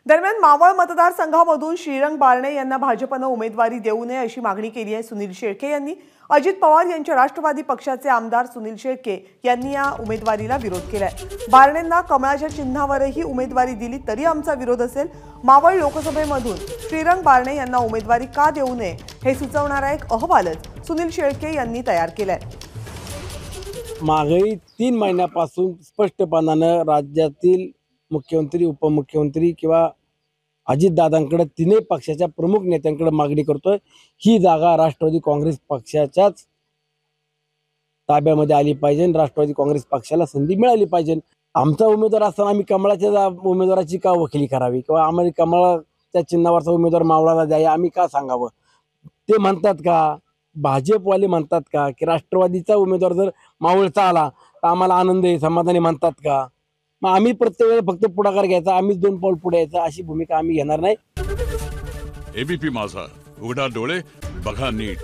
दरम्यान मावळ मतदारसंघामधून श्रीरंग बारणे यांना भाजपनं उमेदवारी देऊ नये अशी मागणी केली आहे सुनील शेळके यांनी। अजित पवार यांच्या राष्ट्रवादी पक्षाचे आमदार सुनील शेळके यांनी या उमेदवारीला विरोध केलाय। बारणेंना कमळाच्या चिन्हावरही उमेदवारी दिली तरी आमचा विरोध असेल। मावळ लोकसभेमधून श्रीरंग बारणे यांना उमेदवारी का देऊ नये हे सुचवणारा एक अहवालच सुनील शेळके यांनी तयार केलाय। मागील 3 महिन्यापासून स्पष्टपणाने राज्यातील मुख्यमंत्री, उपमुख्यमंत्री किंवा अजितदादांकडे तीनही पक्षाच्या प्रमुख नेत्यांकडे मागणी करतोय। ही जागा राष्ट्रवादी काँग्रेस पक्षाच्याच ताब्यामध्ये आली पाहिजे, राष्ट्रवादी काँग्रेस पक्षाला संधी मिळाली पाहिजे। आमचा उमेदवार असताना आम्ही कमळाच्या उमेदवाराची का वकिली करावी किंवा आम्हाला कमळाच्या चिन्हावरचा उमेदवार मावळाला द्यावा आम्ही का सांगावं? ते म्हणतात का, भाजपवाले म्हणतात का की राष्ट्रवादीचा उमेदवार जर मावळचा आला तर आम्हाला आनंद आहे, समाधानी म्हणतात का? मग आम्ही प्रत्येक वेळेस फक्त पुढाकार घ्यायचा, आम्हीच 2 पाऊल पुढे यायचं अशी भूमिका आम्ही घेणार नाही। एबीपी माझा, उघडा डोळे बघा नीट।